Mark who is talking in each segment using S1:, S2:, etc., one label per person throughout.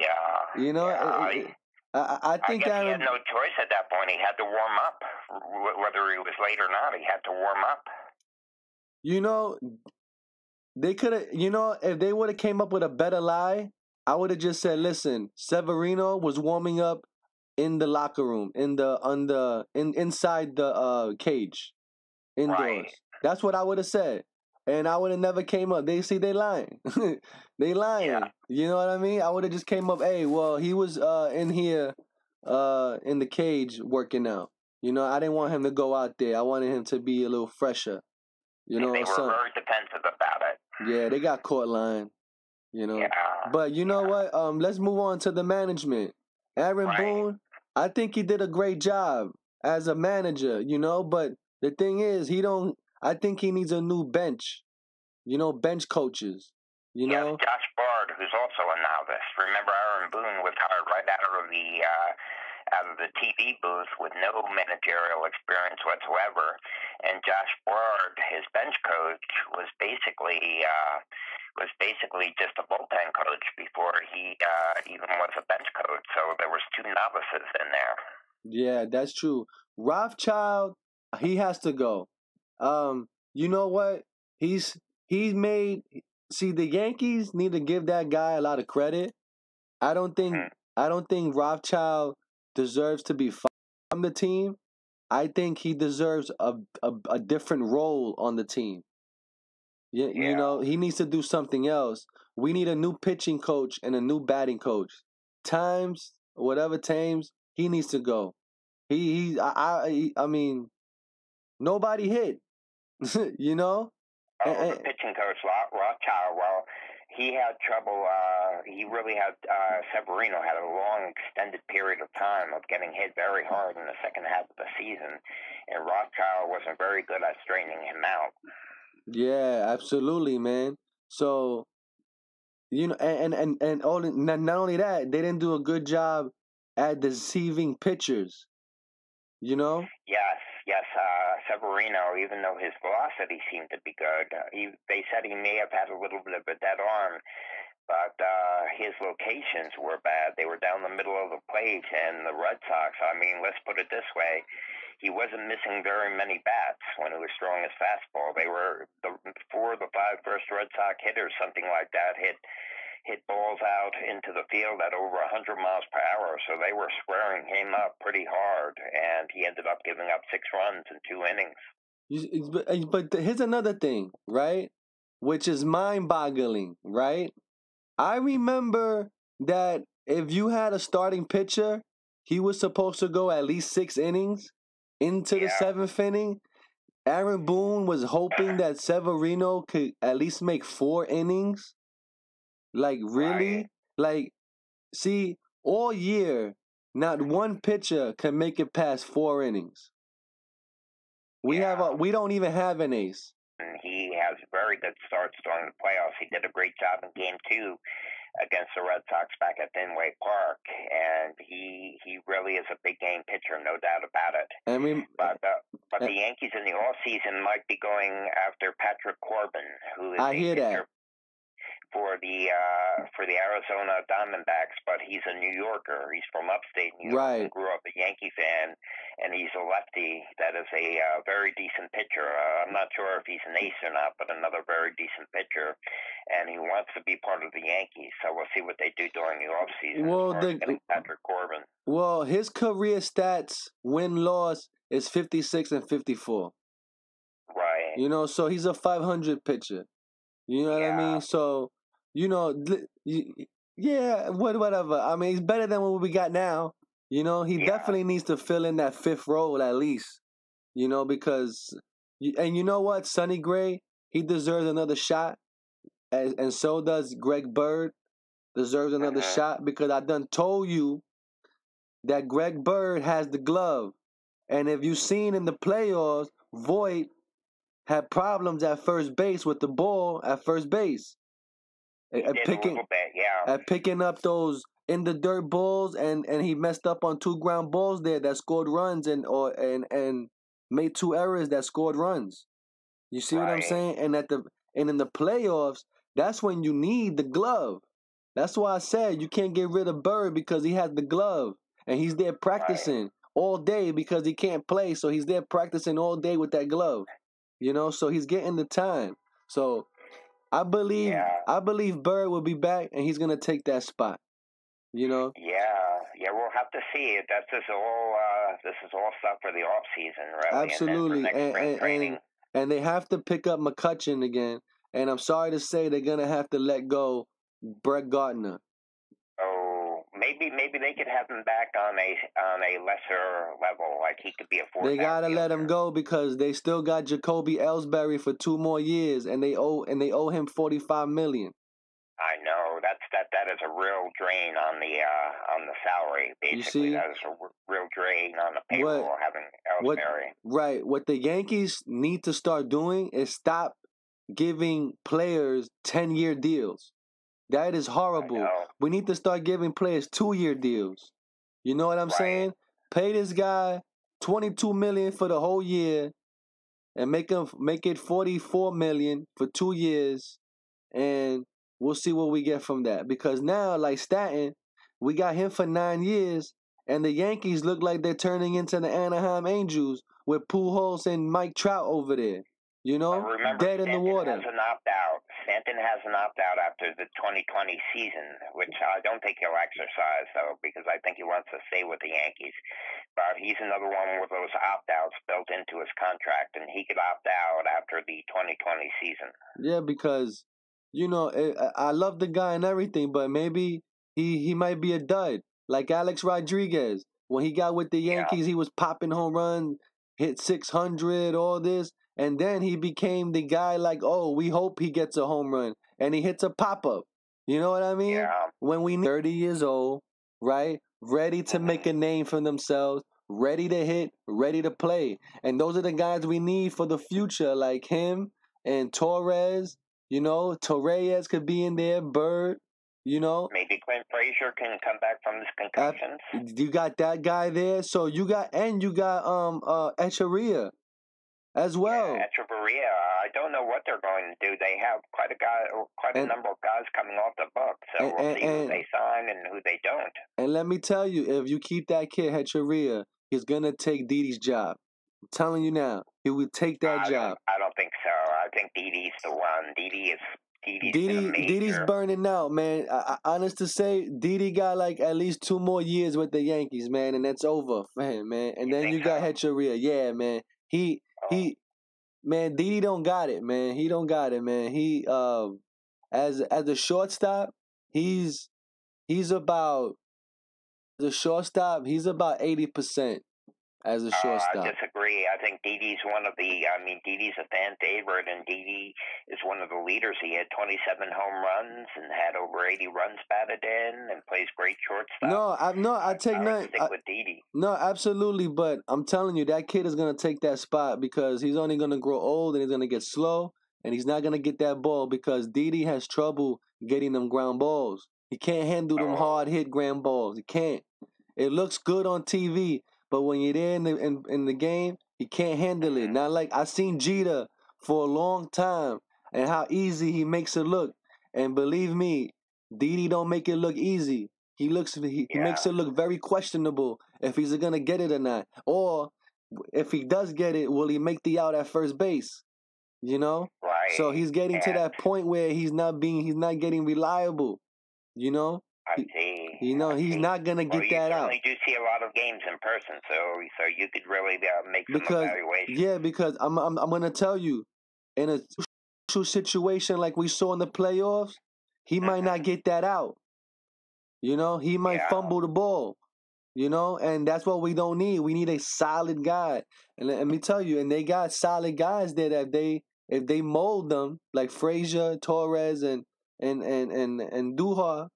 S1: Yeah.
S2: You know, I
S1: I
S2: think
S1: guess he
S2: Aaron.
S1: had no choice at that point. He had to warm up, whether he was late or not. He had to warm up.
S2: You know, they could have. You know, if they would have came up with a better lie, I would have just said, "Listen, Severino was warming up in the locker room, inside the cage, indoors."
S1: Right.
S2: That's what I would have said, and I would have never came up. They lying, they lying.
S1: Yeah.
S2: You know what I mean? I would have just came up. Hey, well, he was in here, in the cage working out. You know, I didn't want him to go out there. I wanted him to be a little fresher. You know,
S1: They were
S2: so
S1: very defensive about it.
S2: yeah, they got caught lying. You know,
S1: Yeah.
S2: but you know what? Let's move on to the management. Aaron
S1: Right.
S2: Boone, I think he did a great job as a manager. You know, but the thing is, he don't. I think he needs a new bench. You know, bench coaches. You
S1: Yes,
S2: know,
S1: Josh Bard, who's also a novice. Remember, Aaron Boone was hired right out of the TV booth with no managerial experience whatsoever, and Josh Bard, his bench coach, was basically just a bullpen coach before he even was a bench coach. So there was two novices in there.
S2: yeah, that's true. Rothschild, he has to go. You know what? He's made. See, the Yankees need to give that guy a lot of credit. I don't think
S1: Mhm.
S2: I don't think Rothschild deserves to be fired from the team. I think he deserves a different role on the team. You
S1: Yeah.
S2: know, he needs to do something else. We need a new pitching coach and a new batting coach. Whatever times, he needs to go. I mean, nobody hit. You know?
S1: Oh, the pitching coach, Rothschild, well, he had trouble. He really had, Severino had a long, extended period of time of getting hit very hard in the second half of the season, and Rothschild wasn't very good at straightening him out.
S2: Yeah, absolutely, man. So, you know, not only that, they didn't do a good job at deceiving pitchers. You know?
S1: Yes, Severino, even though his velocity seemed to be good, they said he may have had a little bit of a dead arm, but his locations were bad. They were down the middle of the plate, and the Red Sox, I mean, let's put it this way, he wasn't missing very many bats when he was throwing his fastball. They were, the 4 of the 5 first Red Sox hitters, something like that, hit balls out into the field at over 100 miles per hour, so they were squaring him up pretty hard, and he ended up giving up 6 runs in 2 innings.
S2: But here's another thing, right? Which is mind-boggling, right? I remember that if you had a starting pitcher, he was supposed to go at least 6 innings into the 7th inning. Aaron Boone was hoping that Severino could at least make 4 innings. Like, really?
S1: Right.
S2: Like, see, all year, not one pitcher can make it past 4 innings. We don't even have an ace.
S1: He has very good starts during the playoffs. He did a great job in Game 2 against the Red Sox back at Fenway Park, and he really is a big game pitcher, no doubt about it.
S2: I mean,
S1: but the Yankees in the off season might be going after Patrick Corbin, who is
S2: I hear that.
S1: for the Arizona Diamondbacks, but he's a New Yorker. He's from upstate New York
S2: Right.
S1: and grew up a Yankee fan, and he's a lefty that is a very decent pitcher. I'm not sure if he's an ace or not, but another very decent pitcher, and he wants to be part of the Yankees. So we'll see what they do during the offseason.
S2: Well,
S1: Patrick Corbin.
S2: Well, his career stats, win-loss, is 56 and 54.
S1: Right.
S2: You know, so he's a 500 pitcher. You know what I mean? So, you know, yeah, whatever. I mean, he's better than what we got now. You know, he definitely needs to fill in that 5th role at least. You know, because, and you know what? Sonny Gray, he deserves another shot, and so does Greg Bird. Deserves another shot, because I done told you that Greg Bird has the glove. And if you've seen in the playoffs, Voit had problems at first base with the ball at first base. At picking up those in the dirt balls, and he messed up on 2 ground balls there that scored runs, and made 2 errors that scored runs. You see what I'm saying? And in the playoffs, that's when you need the glove. That's why I said you can't get rid of Bird because he has the glove and he's there practicing all day because he can't play, so he's there practicing all day with that glove. So he's getting the time. So I believe Bird will be back and he's gonna take that spot.
S1: Yeah, we'll have to see it. This is all stuff for the off season, really.
S2: Absolutely,
S1: and spring training.
S2: And they have to pick up McCutchen again. And I'm sorry to say they're gonna have to let go Brett Gardner.
S1: Oh, maybe they could have him back on a lesser level, like he could be a fourth.
S2: They gotta let him go because they still got Jacoby Ellsbury for 2 more years, and they owe him $45 million.
S1: I know that is a real drain on the salary. Basically, that is a real drain on the payroll having Ellsbury.
S2: Right. What the Yankees need to start doing is stop giving players 10-year deals. That is horrible. We need to start giving players 2-year deals. You know what I'm saying? Pay this guy $22 million for the whole year, and make it $44 million for 2 years, and we'll see what we get from that. Because now, like Stanton, we got him for 9 years, and the Yankees look like they're turning into the Anaheim Angels with Pujols and Mike Trout over there. Dead in the water.
S1: Stanton has an opt-out after the 2020 season, which I don't think he'll exercise, though, because I think he wants to stay with the Yankees. But he's another one with those opt-outs built into his contract, and he could opt out after the 2020 season.
S2: Yeah, because, I love the guy and everything, but maybe he might be a dud. Like Alex Rodriguez. When he got with the Yankees, he was popping home runs, hit 600, all this. And then he became the guy like, oh, we hope he gets a home run. And he hits a pop-up. You know what I mean?
S1: Yeah.
S2: When we 30 years old, right? Ready to make a name for themselves, ready to hit, ready to play. And those are the guys we need for the future, like him and Torres. Torres could be in there, Bird.
S1: Maybe Clint Frazier can come back from his concussions.
S2: You got that guy there. So you got Echeverria as well.
S1: Yeah, Echeverria. I don't know what they're going to do. They have quite a number of guys coming off the books. So we'll see who they sign and who they don't. And
S2: let me tell you, if you keep that kid Echeverria, he's gonna take Didi's job. I'm telling you now, he will take that job.
S1: I don't think so. I think Didi's the one.
S2: Didi's burning out, man. Honest to say, Didi got like at least 2 more years with the Yankees, man, and that's over for him, man. And then you got Echeverria. Yeah, man. Man, Didi don't got it, man. He don't got it, man. He as a shortstop, he's about 80% as a shortstop.
S1: I disagree. I think Didi's Didi's a fan favorite, and Didi is one of the leaders. He had 27 home runs and had over 80 runs batted in, and plays great shortstop.
S2: I
S1: stick with Didi.
S2: No, absolutely, but I'm telling you, that kid is gonna take that spot because he's only gonna grow old and he's gonna get slow, and he's not gonna get that ball because Didi has trouble getting them ground balls. He can't handle them hard hit ground balls. He can't. It looks good on TV. But when you're there in the game, he can't handle it. Not like I seen Jeter for a long time and how easy he makes it look. And believe me, Didi don't make it look easy. He makes it look very questionable if he's gonna get it or not. Or if he does get it, will he make the out at first base?
S1: Right.
S2: So he's getting to that point where he's not getting reliable.
S1: I see.
S2: He's not gonna get that out.
S1: You certainly do see a lot of games in person, so you could really make some evaluation.
S2: Yeah, because I'm gonna tell you, in a crucial situation like we saw in the playoffs, he might not get that out. He might fumble the ball. And that's what we don't need. We need a solid guy. And let me tell you, and they got solid guys there that if they mold them like Frazier, Torres, and Duha.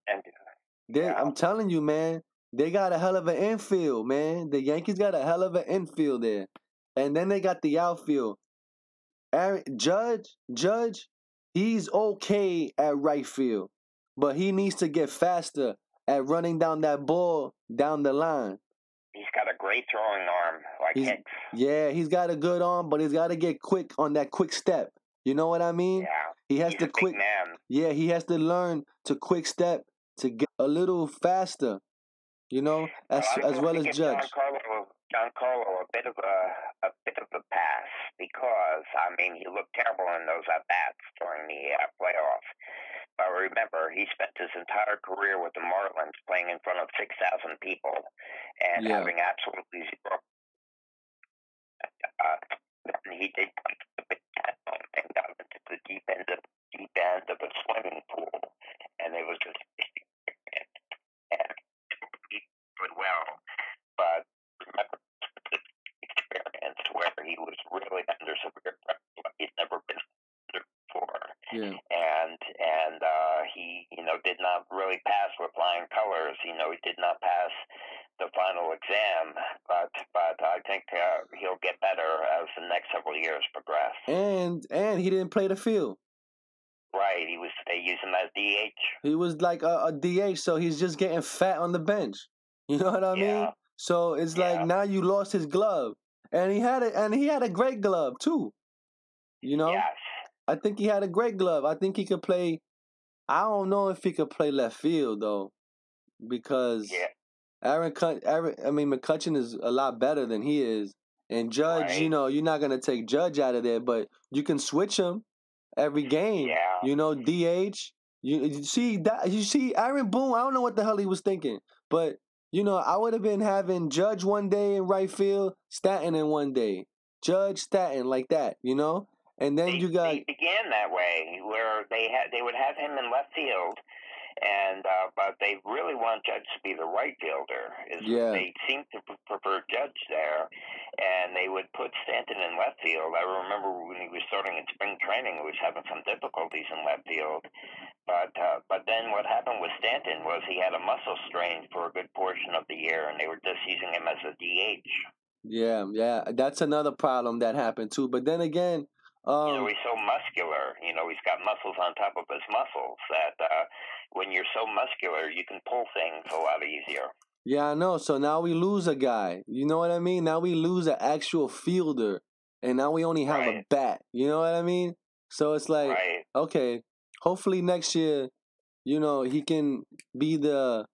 S2: I'm telling you, man, they got a hell of an infield, man. The Yankees got a hell of an infield there. And then they got the outfield. Judge, he's okay at right field, but he needs to get faster at running down that ball down the line.
S1: He's got a great throwing arm, like Hicks.
S2: Yeah, he's got a good arm, but he's got to get quick on that quick step. You know what I mean?
S1: Yeah.
S2: He has to
S1: big man.
S2: Yeah, he has to learn to quick step to get a little faster, as well as Judge.
S1: John Carlo a bit of a pass because he looked terrible in those at bats during the playoffs. But remember, he spent his entire career with the Marlins playing in front of 6,000 people and having absolutely zero. He did the big cat and got into the deep end of a swimming pool, and it was just well. But remember the experience where he was really under severe pressure like he'd never been under before.
S2: Yeah.
S1: And he did not really pass with flying colors. He did not pass the final exam, but I think he'll get better as the next several years progress.
S2: And he didn't play the field.
S1: Right, they use him as DH.
S2: He was like a DH, so he's just getting fat on the bench. You know what I mean? So it's like now you lost his glove, and he had a great glove too.
S1: Yes.
S2: I think he had a great glove. I think he could play. I don't know if he could play left field though, because McCutchen is a lot better than he is, and Judge,
S1: right.
S2: You're not gonna take Judge out of there, but you can switch him every game.
S1: Yeah.
S2: DH. You see that? You see Aaron Boone. I don't know what the hell he was thinking, but I would have been having Judge one day in right field, Stanton in one day, Judge, Stanton, like that, And then
S1: they began that way, where they would have him in left field, and but they really want Judge to be the right fielder. They seem to prefer Judge there, and they would put Stanton in left field. I remember when he was starting in spring training, he was having some difficulties in left field. But then what happened with Stanton was he had a muscle strain for a good portion of the year, and they were just using him as a DH.
S2: Yeah, that's another problem that happened too. But then again,
S1: he's so muscular. He's got muscles on top of his muscles that when you're so muscular, you can pull things a lot easier.
S2: Yeah, I know. So now we lose a guy. You know what I mean? Now we lose an actual fielder, and now we only have a bat. You know what I mean? So it's like, okay, hopefully next year, he can be the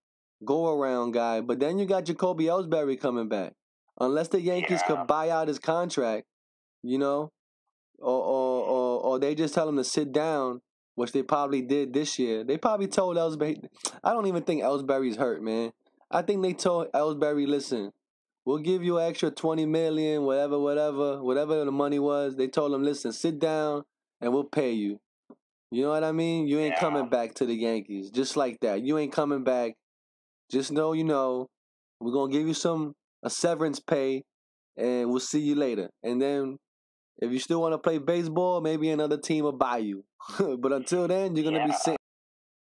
S2: go-around guy. But then you got Jacoby Ellsbury coming back. Unless the Yankees could buy out his contract, or they just tell him to sit down, which they probably did this year. They probably told Ellsbury. I don't even think Ellsbury's hurt, man. I think they told Ellsbury, listen, we'll give you an extra $20 million, whatever the money was. They told him, listen, sit down and we'll pay you. You know what I mean? You ain't coming back to the Yankees. Just like that. You ain't coming back. Just know, we're going to give you a severance pay, and we'll see you later. And then if you still want to play baseball, maybe another team will buy you. But until then, you're going to be sitting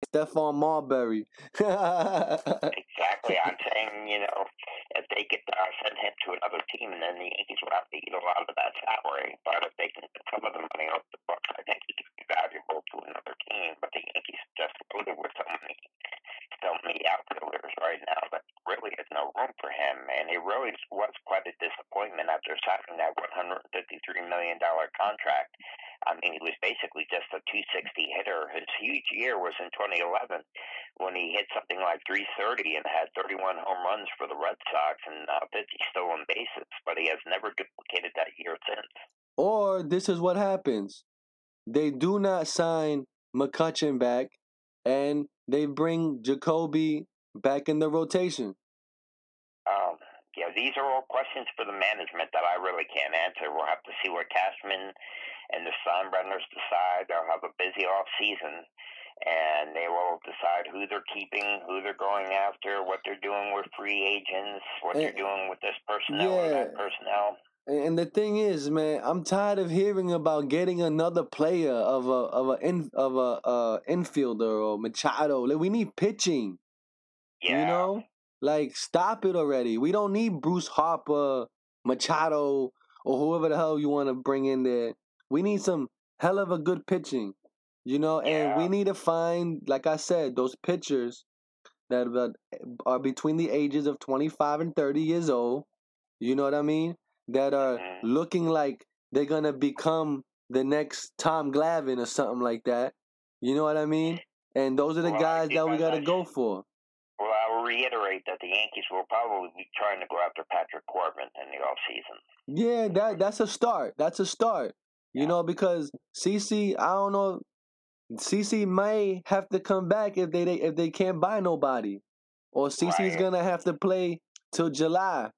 S2: Stephon Marbury.
S1: Exactly. I'm saying, if they could send him to another team, then the Yankees would have to eat a lot of that salary. But if they can get some of the money off the books, I think he could be valuable to another team. But the Yankees just loaded with so many outfielders right now that really has no room for him. And it really was quite a disappointment after signing that $153 million contract. He was basically just a 260 hitter. His huge year was in 2011 when he hit something like 330 and had 31 home runs for the Red Sox and 50 stolen bases, but he has never duplicated that year since.
S2: Or this is what happens. They do not sign McCutchen back, and they bring Jacoby back in the rotation.
S1: Yeah, these are all questions for the management that I really can't answer. We'll have to see what Cashman and the Steinbrenners decide. They'll have a busy off season, and they will decide who they're keeping, who they're going after, what they're doing with free agents, what they're doing with this personnel or that personnel.
S2: And the thing is, man, I'm tired of hearing about getting another player of a infielder or Machado. Like, we need pitching.
S1: Yeah.
S2: Like, stop it already. We don't need Bruce Harper, Machado, or whoever the hell you want to bring in there. We need some hell of a good pitching, and we need to find, like I said, those pitchers that are between the ages of 25 and 30 years old, you know what I mean, that are looking like they're going to become the next Tom Glavine or something like that, you know what I mean? And those are the guys that we got to go for.
S1: Well, I'll reiterate that the Yankees will probably be trying to go after Patrick Corbin in the offseason.
S2: Yeah, that's a start. That's a start. You know, because CC, I don't know, CC may have to come back if they can't buy nobody, or CC's gonna have to play till July.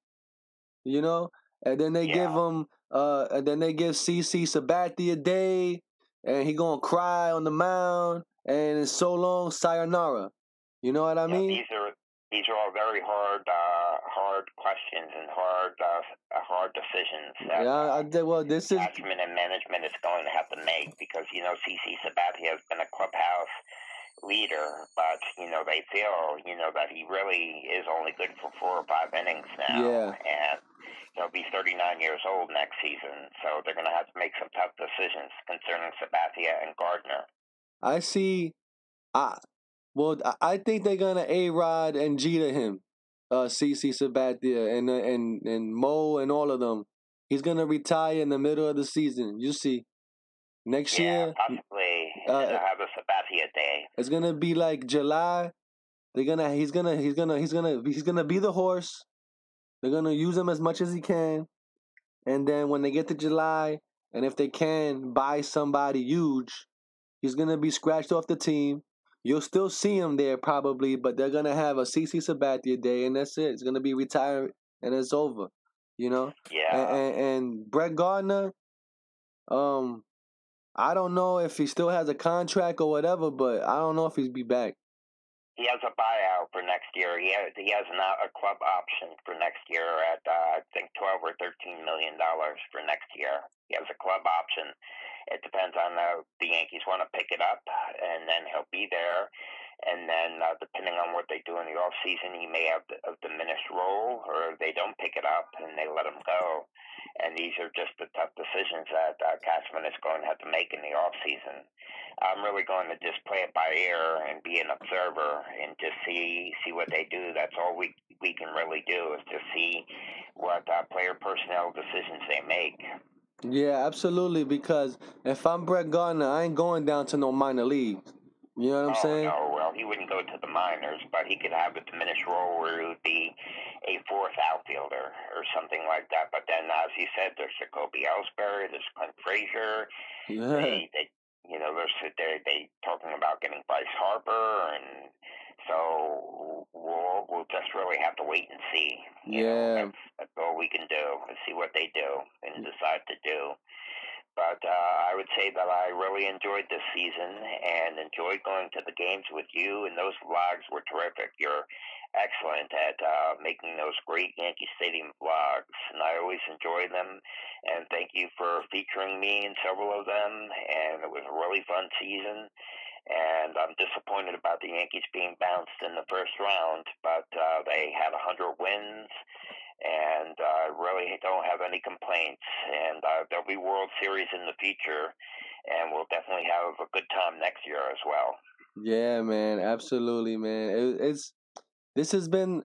S2: You know, and then they give him, and then they give CC Sabathia Day, and he gonna cry on the mound, and it's so long, sayonara. You know what I mean?
S1: These are all very hard questions and hard decisions that management and management is going to have to make, because CC Sabathia has been a clubhouse leader, but they feel that he really is only good for 4 or 5 innings now, and he'll be 39 years old next season, so they're going to have to make some tough decisions concerning Sabathia and Gardner.
S2: I think they're gonna A-Rod and Jeter him, CC Sabathia and Mo and all of them. He's gonna retire in the middle of the season. You see, next year
S1: possibly have a Sabathia Day.
S2: It's gonna be like July. He's gonna be the horse. They're gonna use him as much as he can, and then when they get to July, and if they can buy somebody huge, he's gonna be scratched off the team. You'll still see him there probably, but they're gonna have a CC Sabathia Day, and that's it. It's gonna be retired, and it's over. You know.
S1: Yeah.
S2: And Brett Gardner, I don't know if he still has a contract or whatever, but I don't know if he'll be back.
S1: He has a buyout for next year. He has a club option for next year at I think $12 or $13 million for next year. He has a club option. It depends on the Yankees want to pick it up, and then he'll be there. And then depending on what they do in the off season, he may have a diminished role, or they don't pick it up and they let him go. And these are just the tough decisions that Cashman is going to have to make in the off season. I'm really going to just play it by ear and be an observer and just see what they do. That's all we can really do, is to see what player personnel decisions they make.
S2: Yeah, absolutely. Because if I'm Brett Gardner, I ain't going down to no minor league. You know what I'm saying?
S1: No, well, he wouldn't go to the minors, but he could have a diminished role where he would be a 4th outfielder or something like that. But then, as you said, there's Jacoby Ellsbury, there's Clint Frazier.
S2: Yeah.
S1: They talking about getting Bryce Harper, and so we'll just really have to wait and see. That's all we can do, is see what they do and decide to do. But I would say that I really enjoyed this season and enjoyed going to the games with you, and those vlogs were terrific. You're excellent at making those great Yankee Stadium vlogs, and I always enjoy them. And thank you for featuring me in several of them, and it was a really fun season. And I'm disappointed about the Yankees being bounced in the first round, but they had 100 wins, and I really don't have any complaints. And there'll be World Series in the future, and we'll definitely have a good time next year as well.
S2: Yeah, man, absolutely, man. This has been,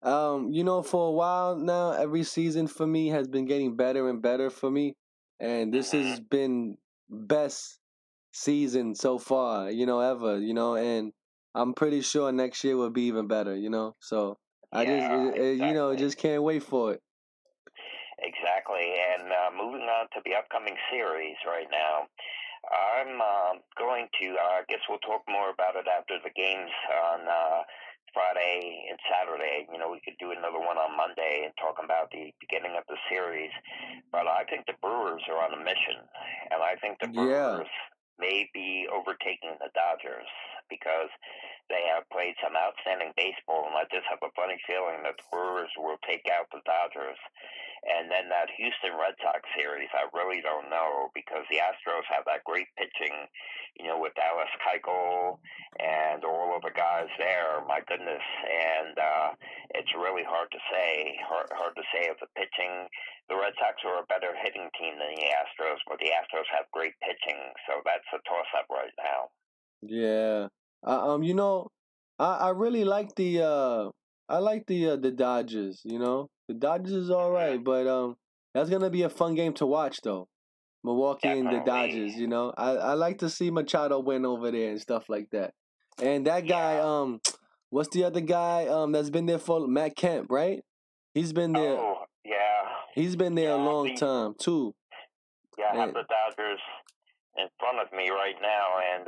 S2: for a while now. Every season for me has been getting better and better for me, and this has been best season so far, ever, and I'm pretty sure next year will be even better, so I just can't wait for it.
S1: Exactly. And moving on to the upcoming series right now, I'm going to, I guess we'll talk more about it after the games on Friday and Saturday. We could do another one on Monday and talk about the beginning of the series. But I think the Brewers are on a mission, and I think the Brewers may be overtaking the Dodgers, because they have played some outstanding baseball, and I just have a funny feeling that the Brewers will take out the Dodgers. And then that Houston Red Sox series, I really don't know, because the Astros have that great pitching, with Dallas Keuchel and all of the guys there. My goodness, and it's really hard to say. Hard to say if the pitching. The Red Sox are a better hitting team than the Astros, but the Astros have great pitching, so that's a toss-up right now.
S2: Yeah, I really like the Dodgers. The Dodgers is all right, but that's gonna be a fun game to watch though. Milwaukee and the Dodgers. I like to see Machado win over there and stuff like that. And that guy, what's the other guy that's been there for Matt Kemp, right? He's been there.
S1: Oh, yeah.
S2: He's been there a long time too.
S1: Yeah, I have the Dodgers in front of me right now, and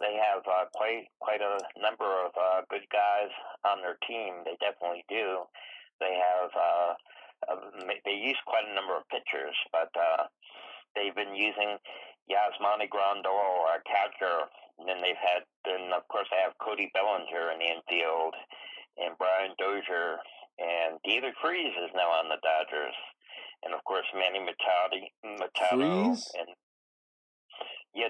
S1: they have quite a number of good guys on their team. They definitely do. They have they use quite a number of pitchers, but they've been using Yasmani Grandal, our catcher. And then of course they have Cody Bellinger in the infield, and Brian Dozier, and David Freese is now on the Dodgers, and of course Manny Machado, and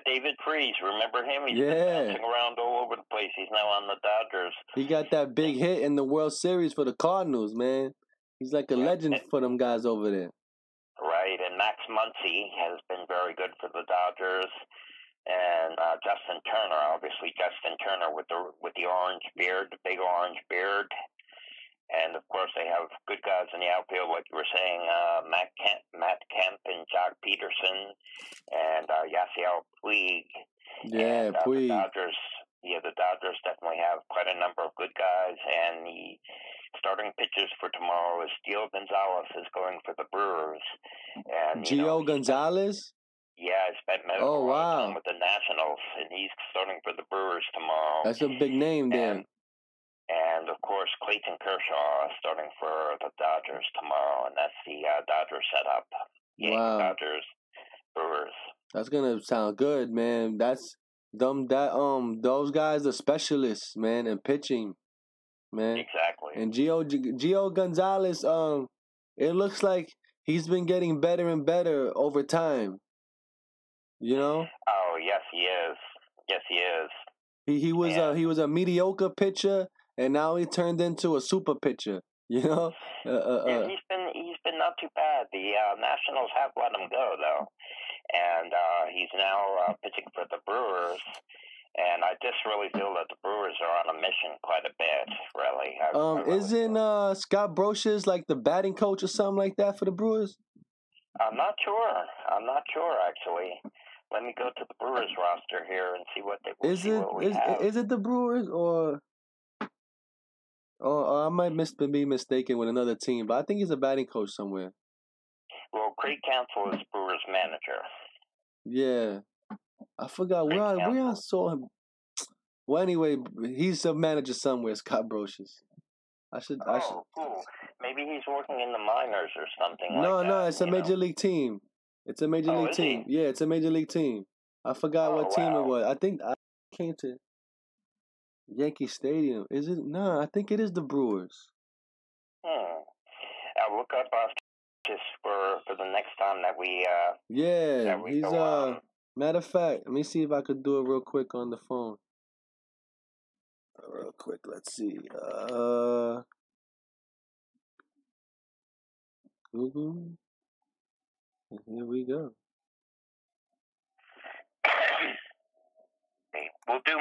S1: David Freese. Remember him? He's been bouncing around all over the place. He's now on the Dodgers.
S2: He got that big hit in the World Series for the Cardinals, man. He's like a legend for them guys over there.
S1: Right, and Max Muncy has been very good for the Dodgers, and Justin Turner, obviously Justin Turner with the orange beard, the big orange beard, and of course they have good guys in the outfield, like you were saying, Matt Kemp and Jock Peterson, and Yasiel Puig.
S2: Yeah,
S1: and,
S2: Puig.
S1: The Dodgers definitely have quite a number of good guys, and the starting pitchers for tomorrow is Gio Gonzalez is going for the Brewers. And
S2: Gio Gonzalez?
S1: Yeah, he spent a lot of time with the Nationals, and he's starting for the Brewers tomorrow.
S2: That's a big name there.
S1: And of course, Clayton Kershaw is starting for the Dodgers tomorrow, and that's the Dodgers setup. Dodgers, Brewers.
S2: That's gonna sound good, man. That's those guys are specialists, man, in pitching, man.
S1: Exactly.
S2: And Gio Gonzalez, it looks like he's been getting better and better over time. You know?
S1: Oh, yes, he is. Yes, he is.
S2: He was a mediocre pitcher, and now he turned into a super pitcher. You know?
S1: He's been not too bad. The Nationals have let him go though, and he's now pitching for the Brewers. And I just really feel that the Brewers are on a mission quite a bit, really. I really
S2: isn't Scott Brosius like the batting coach or something like that for the Brewers?
S1: I'm not sure. Actually. Let me go to the Brewers roster here and see what they have.
S2: Is it the Brewers or I might be mistaken with another team, but I think he's a batting coach somewhere.
S1: Well, Craig Counsell is Brewers manager.
S2: Yeah. I forgot where I saw him. Well, anyway, he's a manager somewhere, Scott Brosius.
S1: Cool. Maybe he's working in the minors or something
S2: No, it's a major league team. It's a major league team. Yeah, it's a major league team. I forgot what team it was. I think I came to Yankee Stadium. Is it? No, I think it is the Brewers.
S1: I'll look up just for the next time that we.
S2: He's
S1: go on.
S2: Matter of fact, let me see if I could do it real quick on the phone. Real quick, let's see. Google. And here we go.
S1: We'll do